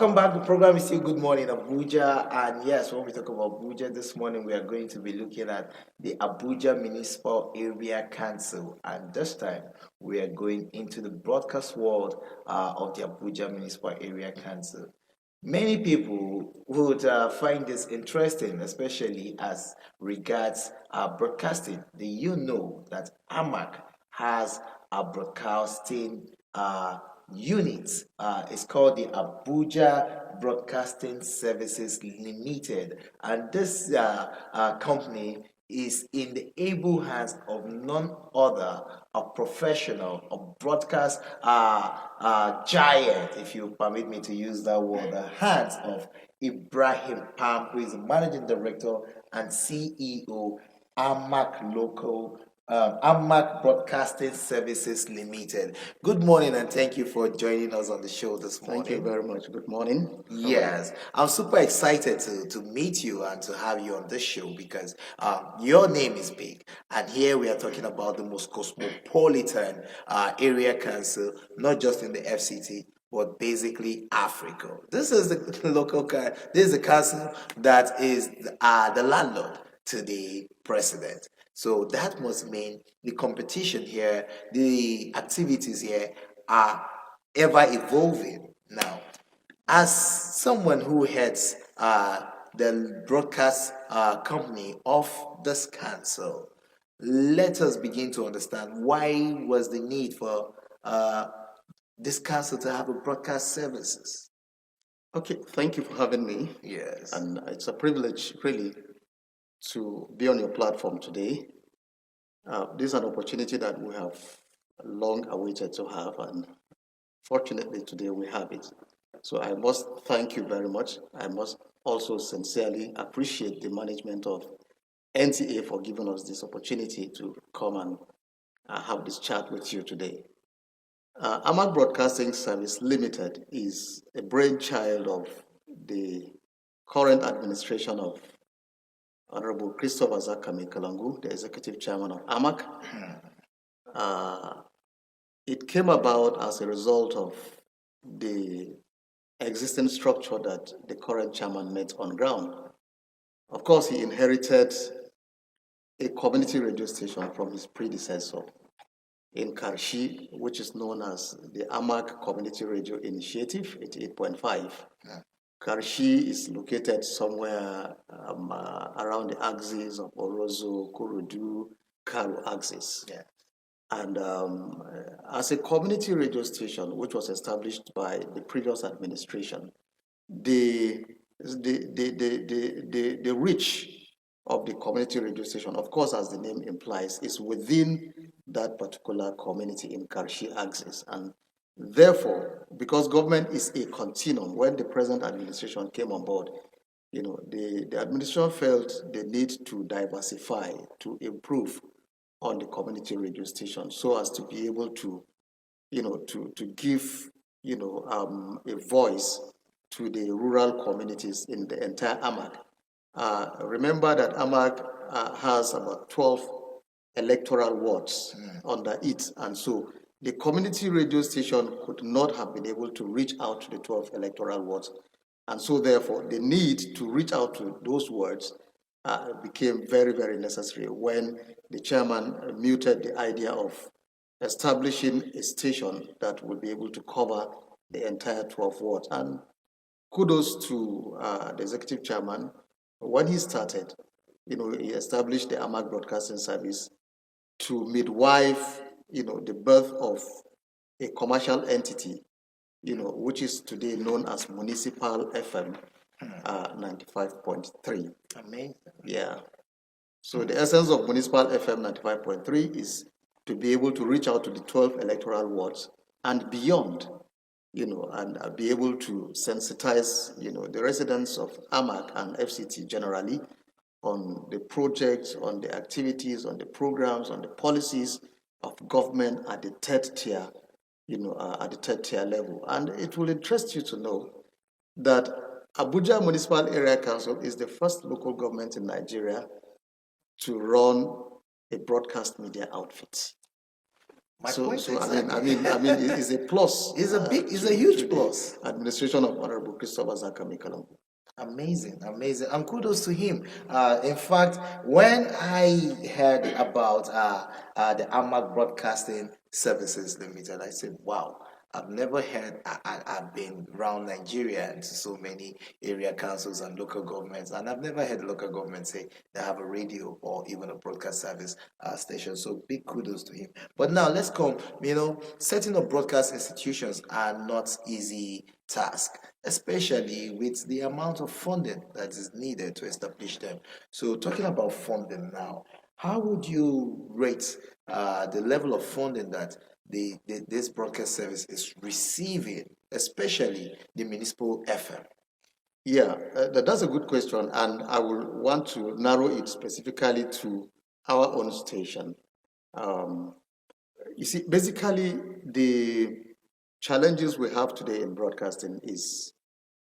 Welcome back. The program is still Good Morning Abuja. And yes, when we talk about Abuja this morning, we are going to be looking at the Abuja Municipal Area Council. And this time, we are going into the broadcast world of the Abuja Municipal Area Council. Many people would find this interesting, especially as regards broadcasting. Do you know that AMAC has a broadcasting unit? It's called the Abuja Broadcasting Services Limited, and this company is in the able hands of none other a professional, a broadcast giant, if you permit me to use that word, the hands of Ibrahim Pam, who is the managing director and CEO, AMAC Local. AMAC Broadcasting Services Limited. Good morning, and thank you for joining us on the show this morning. Thank you very much. Good morning. Yes, I'm super excited to meet you and to have you on this show because your name is big. And here we are talking about the most cosmopolitan area council, not just in the FCT, but basically Africa. This is the this is the council that is the landlord to the president. So that must mean the competition here, the activities here are ever evolving now. As someone who heads the broadcast company of this council, let us begin to understand why was the need for this council to have a broadcast services. Okay, thank you for having me. Yes. And it's a privilege, really, to be on your platform today. This is an opportunity that we have long awaited to have, and fortunately, today we have it. So I must thank you very much. I must also sincerely appreciate the management of NTA for giving us this opportunity to come and have this chat with you today. AMAC Broadcasting Service Limited is a brainchild of the current administration of Honorable Christopher Zakame Kalangu, the executive chairman of AMAC. It came about as a result of the existing structure that the current chairman met on ground. Of course, he inherited a community radio station from his predecessor in Karshi, which is known as the AMAC Community Radio Initiative, 88.5. Yeah. Karshi is located somewhere around the axis of Orozo, Kurudu, Karu axis. Yeah. And as a community radio station, which was established by the previous administration, the reach of the community radio station, of course, as the name implies, is within that particular community in Karshi axis. And therefore, because government is a continuum, when the present administration came on board, the administration felt the need to diversify, to improve on the community radio station so as to be able to, to give, a voice to the rural communities in the entire AMAC. Remember that AMAC has about 12 electoral wards under it, and so the community radio station could not have been able to reach out to the 12 electoral wards, and so therefore the need to reach out to those wards became very, very necessary when the chairman muted the idea of establishing a station that would be able to cover the entire 12 wards. And kudos to the executive chairman. When he started, he established the AMAC Broadcasting Service to midwife, the birth of a commercial entity, which is today known as Municipal FM 95.3. Amazing. Yeah. So the essence of Municipal FM 95.3 is to be able to reach out to the 12 electoral wards and beyond, and be able to sensitize, the residents of AMAC and FCT generally on the projects, on the activities, on the programs, on the policies of government at the third tier, at the third tier level. And it will interest you to know that Abuja Municipal Area Council is the first local government in Nigeria to run a broadcast media outfit. My So, point so exactly. it's a plus. It's a huge to plus. the administration of Honorable Christopher Zakami Kalumbu. Amazing, amazing, and kudos to him. In fact, when I heard about the AMAC Broadcasting Services Limited, I said, "Wow, I've never heard. I've been around Nigeria and to so many area councils and local governments, and I've never heard local government say they have a radio or even a broadcast service station. So big kudos to him. But now let's come. Setting up broadcast institutions are not easy task, especially with the amount of funding that is needed to establish them. So, talking about funding now, how would you rate the level of funding that this broadcast service is receiving, especially the municipal FM? Yeah, that's a good question, and I will want to narrow it specifically to our own station. Um, you see, basically, the challenges we have today in broadcasting is,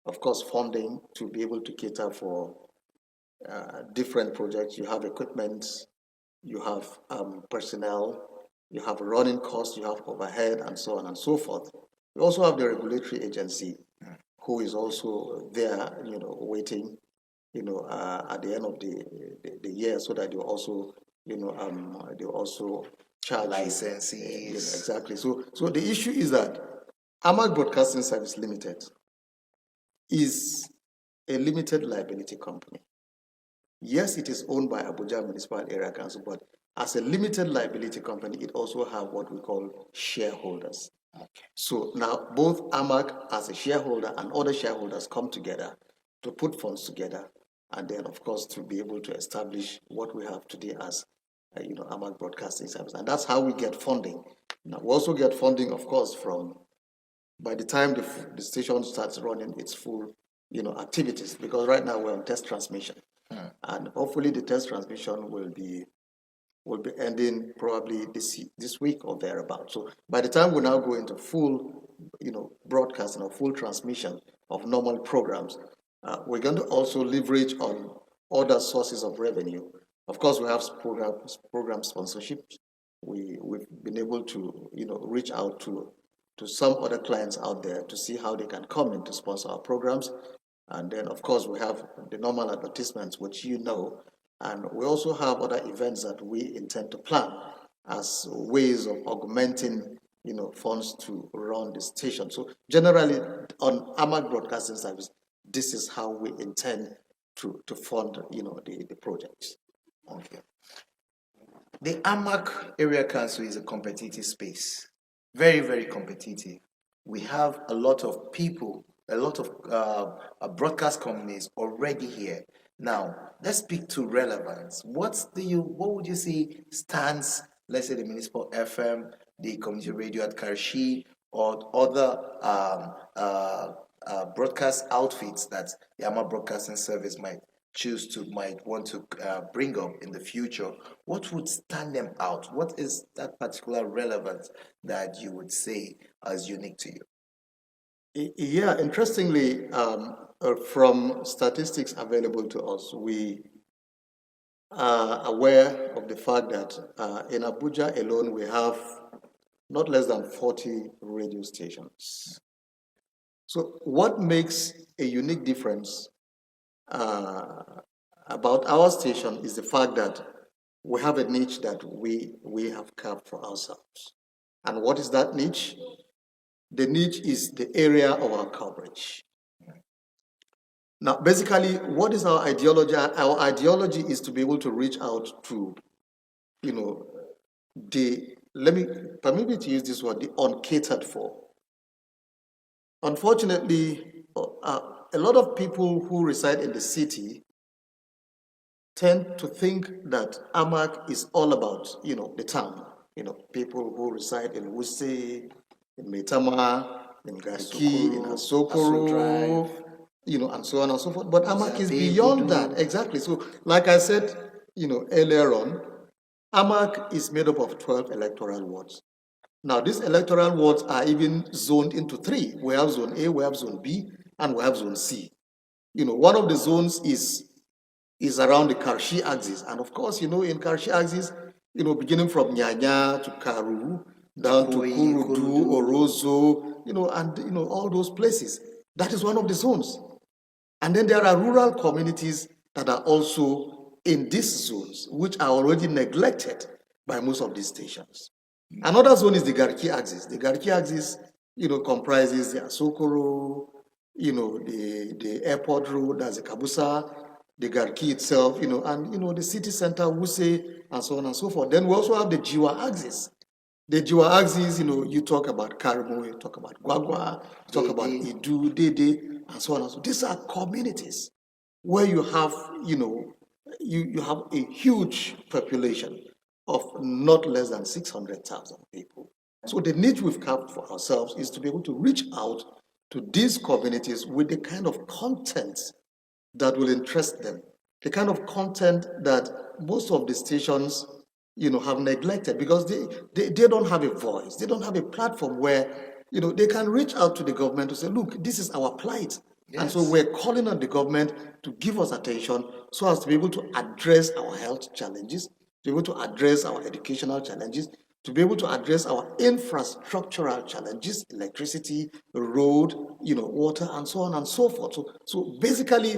of course, funding to be able to cater for different projects. You have equipment, you have personnel, you have running costs, you have overhead, and so on and so forth. You also have the regulatory agency, who is also there, waiting, at the end of the year, so that they also charge Licenses. exactly. So the issue is that AMAC Broadcasting Service Limited is a limited liability company. Yes, it is owned by Abuja Municipal Area Council, but as a limited liability company, it also have what we call shareholders. Okay. So now both AMAC as a shareholder and other shareholders come together to put funds together, and then of course to be able to establish what we have today as AMAC Broadcasting Service, and that's how we get funding. Now we also get funding, of course, from by the time the station starts running its full activities, because right now we're on test transmission, and hopefully the test transmission will be ending probably this week or thereabout. So by the time we now go into full, broadcasting or full transmission of normal programs, we're going to also leverage on other sources of revenue. Of course, we have program sponsorship. We've been able to reach out to some other clients out there to see how they can come in to sponsor our programs. And then, of course, we have the normal advertisements, which and we also have other events that we intend to plan as ways of augmenting, funds to run the station. So generally, on AMAC Broadcasting Service, this is how we intend to fund, the projects. Okay. The AMAC Area Council is a competitive space, very, very competitive. We have a lot of people, a lot of broadcast companies already here. Now, let's speak to relevance. What would you say stands, let's say the municipal FM, the community radio at Karshi, or other broadcast outfits that the AMAC Broadcasting Service might want to bring up in the future? What would stand them out? What is that particular relevance that you would say is unique to you? Yeah, interestingly, from statistics available to us, we are aware of the fact that in Abuja alone, we have not less than 40 radio stations. So, what makes a unique difference about our station is the fact that we have a niche that we have carved for ourselves. And what is that niche? The niche is the area of our coverage. Now, basically, what is our ideology? Our ideology is to be able to reach out to, permit me to use this word, the uncatered for. Unfortunately, a lot of people who reside in the city tend to think that AMAC is all about, the town. People who reside in Wuse, in Metama, in Garki, in Asokoro, and so on and so forth. But AMAC is beyond that. Exactly. So, like I said, earlier on, AMAC is made up of 12 electoral wards. Now, these electoral wards are even zoned into three. We have zone A, we have zone B, and we have zone C. One of the zones is around the Karshi axis. And of course, in Karshi axis, beginning from Nyanya to Karu, down to Ikoyi, Kurudu, Ikorodu. Orozo, and all those places. That is one of the zones. And then there are rural communities that are also in these zones, which are already neglected by most of these stations. Another zone is the Garki axis. The Garki axis, comprises the Asokoro, the airport road, that's the Kabusa, the Garki itself, and the city center, Wuse, and so on and so forth. Then we also have the Jiwa axis. The Jiwa axis, you talk about Karimo, you talk about Gwagwa, you talk about Dede. Idu, Dede, and so on and so. These are communities where you have, you have a huge population of not less than 600,000 people. So the need we've carved for ourselves is to be able to reach out to these communities with the kind of content that will interest them, the kind of content that most of the stations have neglected because they don't have a voice, they don't have a platform where they can reach out to the government to say, look, this is our plight. And so Yes. we're calling on the government to give us attention so as to be able to address our health challenges, to be able to address our educational challenges, to be able to address our infrastructural challenges, electricity, road, water, and so on and so forth. So basically,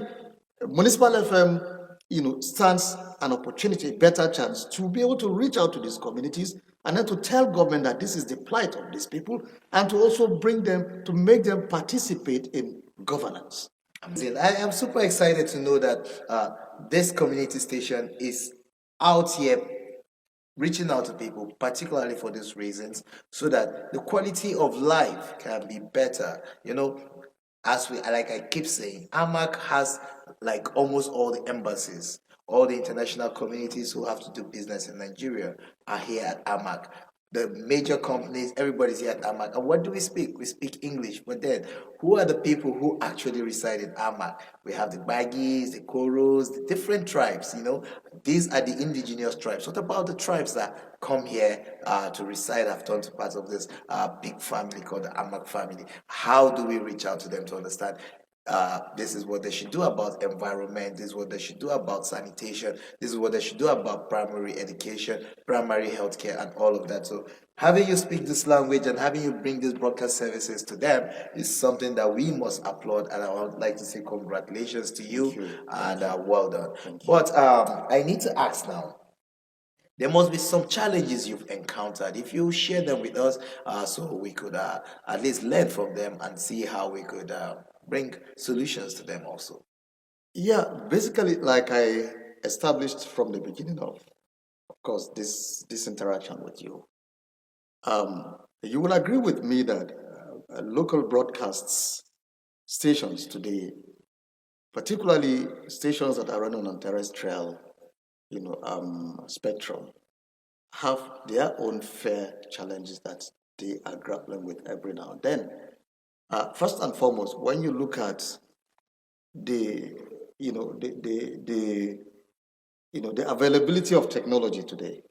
Municipal FM, stands an opportunity, a better chance to be able to reach out to these communities and then to tell government that this is the plight of these people and to also bring them, to make them participate in governance. Amazing. I am super excited to know that this community station is out here reaching out to people, particularly for these reasons, so that the quality of life can be better. As we like I keep saying, AMAC has like almost all the embassies, all the international communities who have to do business in Nigeria are here at AMAC. The major companies, everybody's here at AMAC. And what do we speak? We speak English. But then, who are the people who actually reside in AMAC? We have the Baggies, the Koros, the different tribes. These are the indigenous tribes. What about the tribes that come here to reside, have turned to part of this big family called the AMAC family? How do we reach out to them to understand this is what they should do about environment, this is what they should do about sanitation, this is what they should do about primary education, primary healthcare, and all of that? So having you speak this language and having you bring these broadcast services to them is something that we must applaud, and I would like to say congratulations to you, and well done. But I need to ask now, there must be some challenges you've encountered. If you share them with us, so we could at least learn from them and see how we could bring solutions to them also. Yeah, basically, like I established from the beginning of course, this interaction with you. You will agree with me that local broadcasts stations today, particularly stations that are running on terrestrial, spectrum, have their own fair challenges that they are grappling with every now and then. First and foremost, when you look at the, the availability of technology today.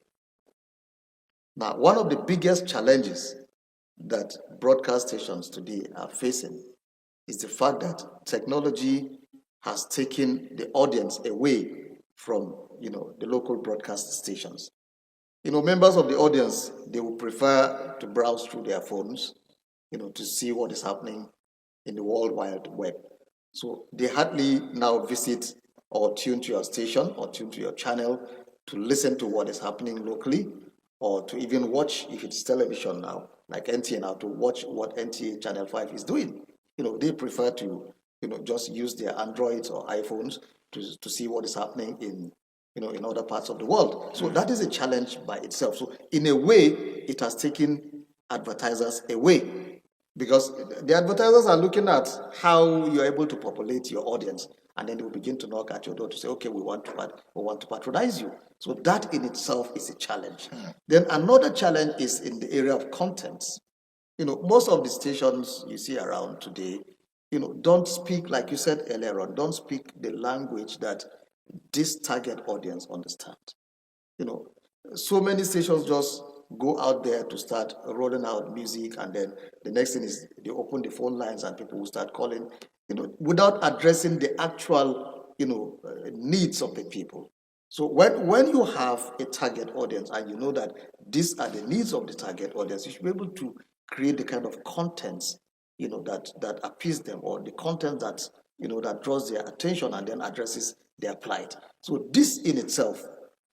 Now, one of the biggest challenges that broadcast stations today are facing is the fact that technology has taken the audience away from the local broadcast stations. Members of the audience, they will prefer to browse through their phones, to see what is happening in the World Wide Web. So they hardly now visit or tune to your station or tune to your channel to listen to what is happening locally, or to even watch, if it's television now, like NTA now, to watch what NTA Channel 5 is doing. They prefer to, just use their Androids or iPhones to see what is happening in other parts of the world. So that is a challenge by itself. So in a way, it has taken advertisers away, because the advertisers are looking at how you're able to populate your audience, and then they will begin to knock at your door to say, okay, we want to patronize you. So that in itself is a challenge. Then another challenge is in the area of content. Most of the stations you see around today, don't speak, like you said earlier on, don't speak the language that this target audience understand. So many stations just go out there to start rolling out music, and then the next thing is they open the phone lines and people will start calling, without addressing the actual, needs of the people. So when you have a target audience and you know that these are the needs of the target audience, you should be able to create the kind of contents, that appease them, or the content that that draws their attention and then addresses their plight. So this in itself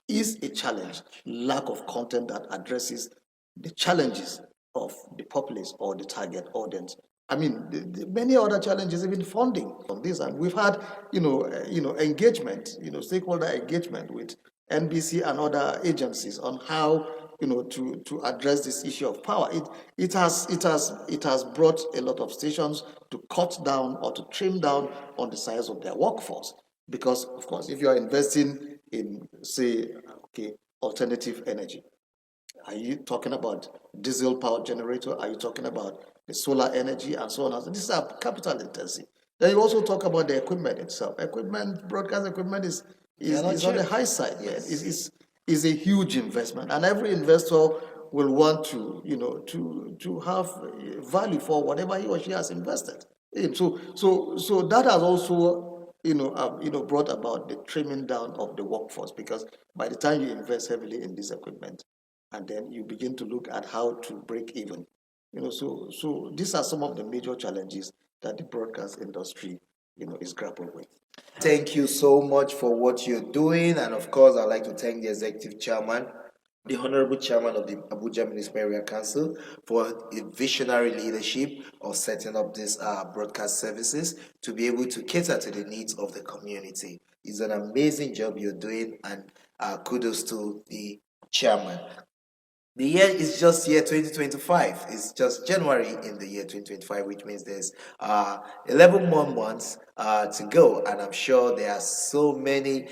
is a challenge, lack of content that addresses the challenges of the populace or the target audience. I mean, the many other challenges, even funding on this, and we've had, engagement, stakeholder engagement with NBC and other agencies on how, to address this issue of power. It has brought a lot of stations to cut down or to trim down on the size of their workforce, because, of course, if you are investing in, say, okay, alternative energy, are you talking about diesel power generator? Are you talking about the solar energy and so on? And so these are capital intensive. Then you also talk about the equipment itself. Broadcast equipment is They are is, not is on the cheap. high side. Yeah, Yes. is a huge investment, and every investor will want to to have value for whatever he or she has invested in. So that has also brought about the trimming down of the workforce, because by the time you invest heavily in this equipment, and then you begin to look at how to break even. So these are some of the major challenges that the broadcast industry, is grappling with. Thank you so much for what you're doing. And of course, I'd like to thank the executive chairman, the Honorable Chairman of the Abuja Municipal Area Council, for a visionary leadership of setting up these broadcast services to be able to cater to the needs of the community. It's an amazing job you're doing, and kudos to the chairman. The year is just year 2025. It's just January in the year 2025, which means there's 11 more months to go. And I'm sure there are so many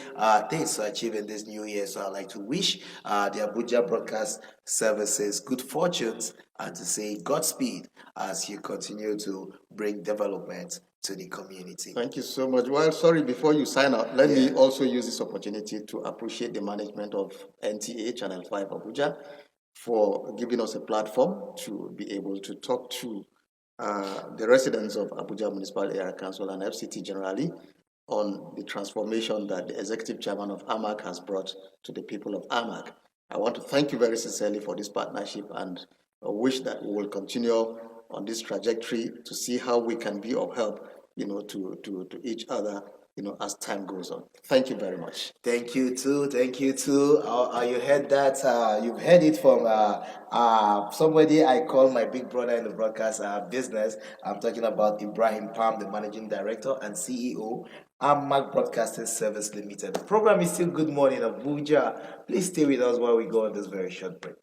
things to achieve in this new year. So I'd like to wish the Abuja Broadcast Services good fortunes and to say Godspeed as you continue to bring development to the community. Thank you so much. Well, sorry, before you sign out, let me Yeah. also use this opportunity to appreciate the management of NTA Channel 5 Abuja for giving us a platform to be able to talk to the residents of Abuja Municipal Area Council and FCT generally on the transformation that the executive chairman of AMAC has brought to the people of AMAC. I want to thank you very sincerely for this partnership, and I wish that we will continue on this trajectory to see how we can be of help, to each other, as time goes on. Thank you very much. Thank you too. Thank you too. You heard that? You've heard it from somebody I call my big brother in the broadcast business. I'm talking about Ibrahim Palm, the managing director and CEO, AMAC Broadcasting Service Limited. The program is still Good Morning Abuja. Please stay with us while we go on this very short break.